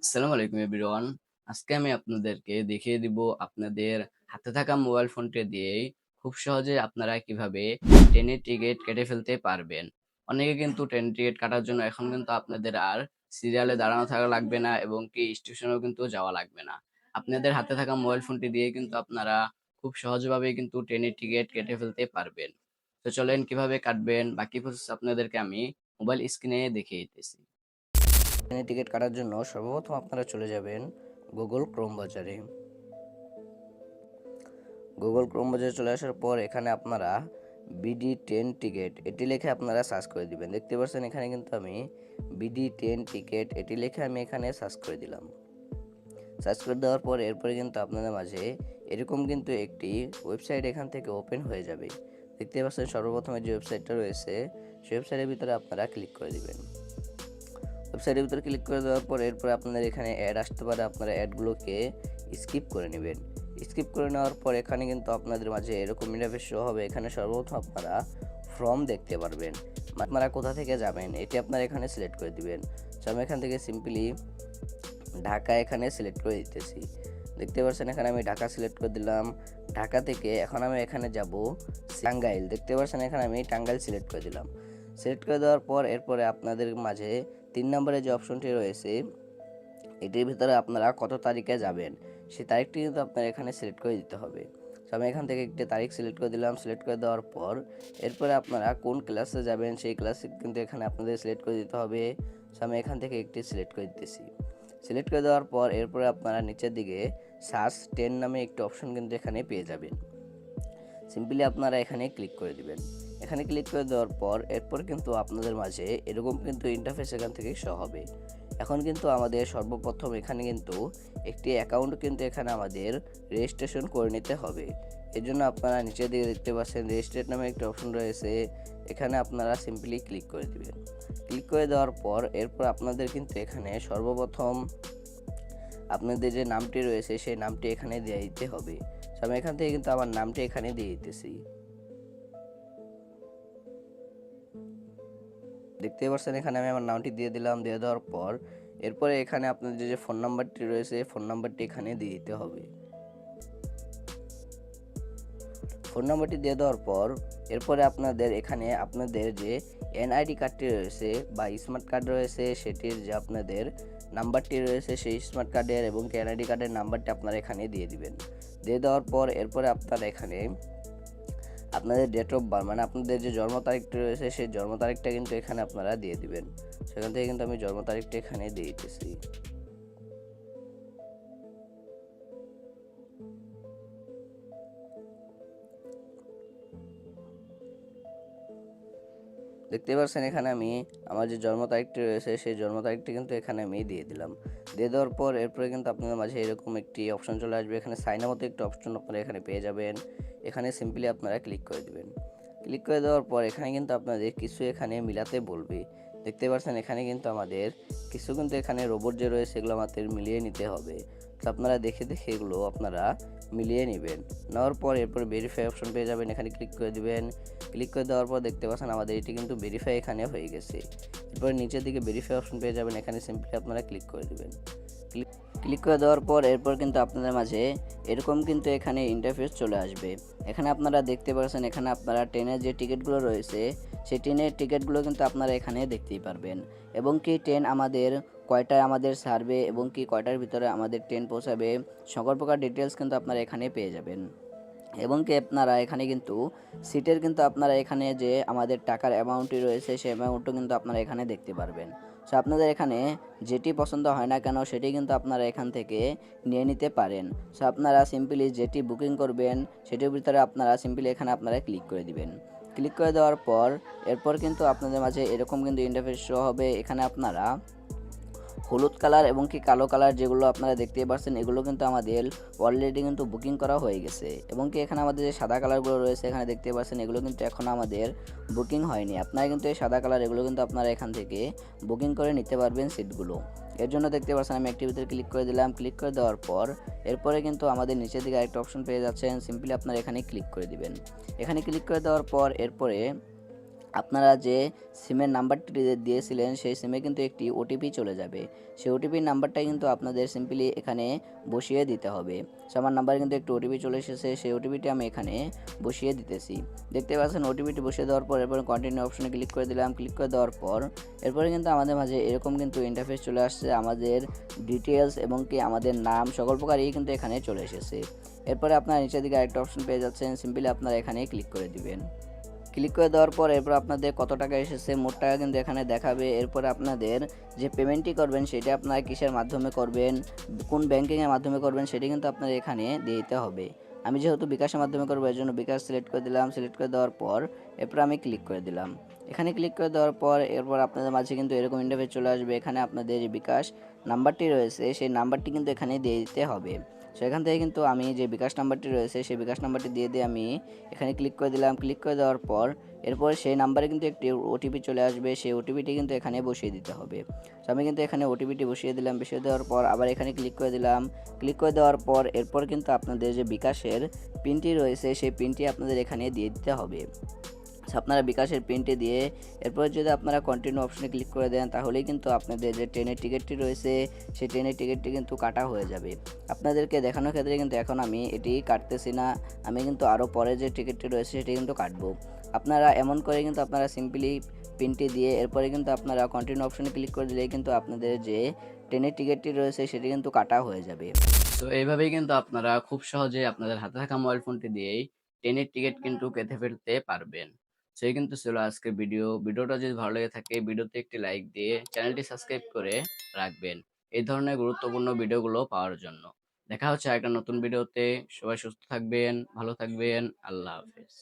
আসসালামু আলাইকুম এভরিওয়ান। আজকে আমি আপনাদেরকে দেখিয়ে দিব আপনাদের হাতে থাকা মোবাইল ফোনটি দিয়েই খুব সহজে আপনারা কিভাবে ট্রেনের টিকিট কেটে ফেলতে পারবেন। অনেকে কিন্তু ট্রেন টিকিট কাটার জন্য এখন কিন্তু আপনাদের আর সিরিয়ালে দাঁড়ানো থাকা লাগবে না এবং কি স্টেশনেও কিন্তু যাওয়া লাগবে না। আপনাদের হাতে থাকা মোবাইল ফোনটি দিয়ে কিন্তু আপনারা খুব সহজভাবেই কিন্তু ট্রেনের টিকিট কেটে ফেলতে পারবেন। তো চলেন কিভাবে কাটবেন বাকি প্রসেস আপনাদেরকে আমি মোবাইল স্ক্রিনে দেখিয়ে দিতেছি। ট্রেনের টিকিট কাটার জন্য সর্বপ্রথম আপনারা চলে যাবেন গুগল ক্রোম বাজারে। গুগল ক্রোম বাজারে চলে আসার পর এখানে আপনারা বিডি ট্রেন টিকিট এটি লিখে আপনারা সার্চ করে দিবেন। দেখতে পাচ্ছেন এখানে কিন্তু আমি বিডি ট্রেন টিকিট এটি লিখে আমি এখানে সার্চ করে দিলাম। সার্চ করে দেওয়ার পর এরপরে কিন্তু আপনাদের মাঝে এরকম কিন্তু একটি ওয়েবসাইট এখান থেকে ওপেন হয়ে যাবে। দেখতে পাচ্ছেন সর্বপ্রথমে যে ওয়েবসাইটটা রয়েছে সেই ওয়েবসাইটের ভিতরে আপনারা ক্লিক করে দিবেন। ওয়েবসাইটের ভিতরে ক্লিক করে দেওয়ার পর এরপর আপনাদের এখানে অ্যাড আসতে পারে, আপনারা অ্যাডগুলোকে স্কিপ করে নেবেন। স্কিপ করে নেওয়ার পর এখানে কিন্তু আপনাদের মাঝে এরকম ইন্টারফেস শো হবে। এখানে সর্বপ্রথম আপনারা ফর্ম দেখতে পারবেন, আপনারা কোথা থেকে যাবেন এটি আপনারা এখানে সিলেক্ট করে দিবেন। তো আমি এখান থেকে সিম্পলি ঢাকা এখানে সিলেক্ট করে দিতেছি। দেখতে পাচ্ছেন এখানে আমি ঢাকা সিলেক্ট করে দিলাম। ঢাকা থেকে এখন আমি এখানে যাব টাঙ্গাইল। দেখতে পাচ্ছেন এখানে আমি টাঙ্গাইল সিলেক্ট করে দিলাম। সিলেক্ট করে দেওয়ার পর এরপরে আপনাদের মাঝে 3 নম্বরে যে অপশনটি রয়েছে এটির ভিতরে আপনারা কত তারিখে যাবেন সেই তারিখটি কিন্তু আপনার এখানে সিলেক্ট করে দিতে হবে। তো আমি এখান থেকে একটি তারিখ সিলেক্ট করে দিলাম। সিলেক্ট করে দেওয়ার পর এরপরে আপনারা কোন ক্লাসে যাবেন সেই ক্লাসে কিন্তু এখানে আপনাদের সিলেক্ট করে দিতে হবে। তো আমি এখান থেকে একটি সিলেক্ট করে দিতেছি। সিলেক্ট করে দেওয়ার পর এরপরে আপনারা নিচের দিকে সার্চ ট্রেন নামে একটি অপশন কিন্তু এখানে পেয়ে যাবেন। সিম্পলি আপনারা এখানে ক্লিক করে দিবেন। এখানে ক্লিক করে দেওয়ার পর এরপর কিন্তু আপনাদের মাঝে এরকম কিন্তু ইন্টারফেস এখান থেকে শো হবে। এখন কিন্তু আমাদের সর্বপ্রথম এখানে কিন্তু একটি অ্যাকাউন্ট কিন্তু এখানে আমাদের রেজিস্ট্রেশন করে নিতে হবে। এর জন্য আপনারা নিচের দিকে দেখতে পাচ্ছেন রেজিস্ট্রেট নামে একটা অপশন রয়েছে, এখানে আপনারা সিম্পলি ক্লিক করে দিবেন। ক্লিক করে দেওয়ার পর এরপর আপনাদের কিন্তু এখানে সর্বপ্রথম আপনাদের যে নামটি রয়েছে সেই নামটি এখানে দিয়ে দিতে হবে। আমি এখান থেকে কিন্তু আমার নামটি এখানে দিয়ে দিতেছি। দেখতে পাচ্ছেন এখানে আমি আমার নামটি দিয়ে দিলাম। দিয়ে দেওয়ার পর এরপরে এখানে আপনাদের যে ফোন নাম্বারটি রয়েছে ফোন নাম্বারটি এখানে দিয়ে দিতে হবে। ফোন নাম্বারটি দিয়ে দেওয়ার পর এরপরে আপনাদের এখানে আপনাদের যে এনআইডি কার্ডটি রয়েছে বা স্মার্ট কার্ড রয়েছে সেটির যে আপনাদের নাম্বারটি রয়েছে সেই স্মার্ট কার্ডের এবং এনআইডি কার্ডের নাম্বারটি আপনারা এখানে দিয়ে দিবেন। দিয়ে দেওয়ার পর এরপরে আপনারা এখানে আপনাদের ডেট অফ বার্থ মানে আপনাদের যে জন্ম তারিখটি রয়েছে সেই জন্ম তারিখটা কিন্তু এখানে আপনারা দিয়ে দিবেন। সেখান থেকে কিন্তু আমি জন্ম তারিখটা এখানে দিয়ে দিতেছি। দেখতে পাচ্ছেন এখানে আমি আমার যে জন্ম তারিখটি রয়েছে সেই জন্ম তারিখটি কিন্তু এখানে আমি দিয়ে দিলাম। দিয়ে দেওয়ার পর এরপরে কিন্তু আপনাদের মাঝে এরকম একটি অপশন চলে আসবে। এখানে সাইন মতো একটি অপশন আপনারা এখানে পেয়ে যাবেন। এখানে সিম্পলি আপনারা ক্লিক করে দিবেন। ক্লিক করে দেওয়ার পর এখানে কিন্তু আপনাদের কিছু এখানে মিলাতে বলবে। দেখতে পাচ্ছেন এখানে কিন্তু আমাদের কিছু কিন্তু এখানে রোবট যে রয়েছে সেগুলো আমাদের মিলিয়ে নিতে হবে। তো আপনারা দেখে দেখে এগুলো আপনারা মিলিয়ে নেবেন। নেওয়ার পর এরপর ভেরিফাই অপশন পেয়ে যাবেন, এখানে ক্লিক করে দিবেন। ক্লিক করে দেওয়ার পর দেখতে পাচ্ছেন আমাদের এটি কিন্তু ভেরিফাই এখানে হয়ে গেছে। এরপর নিচের দিকে ভেরিফাই অপশন পেয়ে যাবেন, এখানে সিম্পলি আপনারা ক্লিক করে দিবেন। ক্লিক করে দেওয়ার পর এরপর কিন্তু আপনাদের মাঝে এরকম কিন্তু এখানে ইন্টারফেস চলে আসবে। এখানে আপনারা দেখতে পাচ্ছেন এখানে আপনারা ট্রেনের যে টিকিটগুলো রয়েছে সেই ট্রেনের টিকিটগুলো কিন্তু আপনারা এখানে দেখতেই পারবেন এবং কি ট্রেন আমাদের কয়টায় আমাদের ছাড়বে এবং কি কয়টার ভিতরে আমাদের ট্রেন পৌঁছাবে সকল প্রকার ডিটেলস কিন্তু আপনারা এখানে পেয়ে যাবেন। এবং কি আপনারা এখানে কিন্তু সিটের কিন্তু আপনারা এখানে যে আমাদের টাকার অ্যামাউন্টটি রয়েছে সেই অ্যামাউন্টও কিন্তু আপনারা এখানে দেখতে পারবেন। সো আপনাদের এখানে যেটি পছন্দ হয় না কেন সেটি কিন্তু আপনারা এখান থেকে নিয়ে নিতে পারেন। সো আপনারা সিম্পলি যেটি বুকিং করবেন সেটির ভিতরে আপনারা সিম্পলি এখানে আপনারা ক্লিক করে দিবেন। ক্লিক করে দেওয়ার পর এরপর কিন্তু আপনাদের মাঝে এরকম কিন্তু ইন্টারফেস শো হবে। এখানে আপনারা হলুদ কালার এবং কি কালো কালার যেগুলো আপনারা দেখতেই পাচ্ছেন এগুলো কিন্তু আমাদের অলরেডি কিন্তু বুকিং করা হয়ে গেছে এবং কি এখানে আমাদের যে সাদা কালারগুলো রয়েছে এখানে দেখতে পাচ্ছেন এগুলো কিন্তু এখন আমাদের বুকিং হয়নি। আপনারা কিন্তু এই সাদা কালার এগুলো কিন্তু আপনারা এখান থেকে বুকিং করে নিতে পারবেন সিটগুলো। এর জন্য দেখতে পাচ্ছেন আমি অ্যাক্টিভিটিতে ক্লিক করে দিলাম। ক্লিক করে দেওয়ার পর এরপরে কিন্তু আমাদের নিচের দিকে আরেকটা অপশন পেয়ে যাচ্ছেন, সিম্পলি আপনারা এখানে ক্লিক করে দিবেন। এখানে ক্লিক করে দেওয়ার পর এরপরে আপনারা যে সিমের নাম্বারটি দিয়েছিলেন সেই সিমে কিন্তু একটি ওটিপি চলে যাবে। সেই ওটিপির নাম্বারটা কিন্তু আপনাদের সিম্পলি এখানে বসিয়ে দিতে হবে। সো আমার নাম্বারে কিন্তু একটি ওটিপি চলে এসেছে, সেই ওটিপিটি আমি এখানে বসিয়ে দিতেছি। দেখতে পাচ্ছেন ওটিপিটি বসিয়ে দেওয়ার পর এরপর কন্টিনিউ অপশনে ক্লিক করে দিলাম। ক্লিক করে দেওয়ার পর এরপরে কিন্তু আমাদের মাঝে এরকম কিন্তু ইন্টারফেস চলে আসছে। আমাদের ডিটেলস এবং কি আমাদের নাম সকল প্রকারই কিন্তু এখানে চলে এসেছে। এরপরে আপনারা নিচের দিকে আরেকটা অপশন পেয়ে যাচ্ছেন, সিম্পলি আপনারা এখানে ক্লিক করে দিবেন। ক্লিক করে দেওয়ার পর এরপর আপনাদের কত টাকা এসেছে মোট টাকা কিন্তু এখানে দেখাবে। এরপর আপনাদের যে পেমেন্টটি করবেন সেটা আপনারা কিসের মাধ্যমে করবেন, কোন ব্যাংকিংয়ের মাধ্যমে করবেন সেটি কিন্তু আপনাদের এখানে দিয়ে দিতে হবে। আমি যেহেতু বিকাশের মাধ্যমে করবো এর জন্য বিকাশ সিলেক্ট করে দিলাম। সিলেক্ট করে দেওয়ার পর এরপর আমি ক্লিক করে দিলাম। এখানে ক্লিক করে দেওয়ার পর এরপর আপনাদের মাঝে কিন্তু এরকম ইন্টারফেস চলে আসবে। এখানে আপনাদের যে বিকাশ নাম্বারটি রয়েছে সেই নাম্বারটি কিন্তু এখানে দিয়ে দিতে হবে। সো এখান থেকে কিন্তু আমি যে বিকাশ নাম্বারটি রয়েছে সেই বিকাশ নাম্বারটি দিয়ে আমি এখানে ক্লিক করে দিলাম। ক্লিক করে দেওয়ার পর এরপর সেই নাম্বারে কিন্তু একটি ওটিপি চলে আসবে, সেই ওটিপিটি কিন্তু এখানে বসিয়ে দিতে হবে। সো আমি কিন্তু এখানে ওটিপিটি বসিয়ে দিলাম। বসিয়ে দেওয়ার পর আবার এখানে ক্লিক করে দিলাম। ক্লিক করে দেওয়ার পর এরপর কিন্তু আপনাদের যে বিকাশের পিনটি রয়েছে সেই পিনটি আপনাদের এখানে দিয়ে দিতে হবে। আপনারা বিকাশের পিনটি দিয়ে এরপর যদি আপনারা কন্টিনিউ অপশনে ক্লিক করে দেন তাহলেই কিন্তু আপনাদের যে ট্রেনের টিকিটটি রয়েছে সেই ট্রেনের টিকিটটি কিন্তু কাটা হয়ে যাবে। আপনাদেরকে দেখানোর ক্ষেত্রে কিন্তু এখন আমি এটি কাটতেছি না, আমি কিন্তু আরও পরে যে টিকিটটি রয়েছে সেটি কিন্তু কাটবো। আপনারা এমন করে কিন্তু আপনারা সিম্পলি পিনটি দিয়ে এরপরে কিন্তু আপনারা কন্টিনিউ অপশনে ক্লিক করে দিলেই কিন্তু আপনাদের যে ট্রেনের টিকিটটি রয়েছে সেটি কিন্তু কাটা হয়ে যাবে। তো এইভাবেই কিন্তু আপনারা খুব সহজেই আপনাদের হাতে থাকা মোবাইল ফোনটি দিয়েই ট্রেনের টিকিট কিন্তু কেটে ফেলতে পারবেন। সেই কিন্তু ছিল আজকের ভিডিও। ভিডিওটা যদি ভালো লেগে থাকে ভিডিওতে একটি লাইক দিয়ে চ্যানেলটি সাবস্ক্রাইব করে রাখবেন এই ধরনের গুরুত্বপূর্ণ ভিডিওগুলো পাওয়ার জন্য। দেখা হচ্ছে আরেকটা নতুন ভিডিওতে। সবাই সুস্থ থাকবেন, ভালো থাকবেন। আল্লাহ হাফেজ।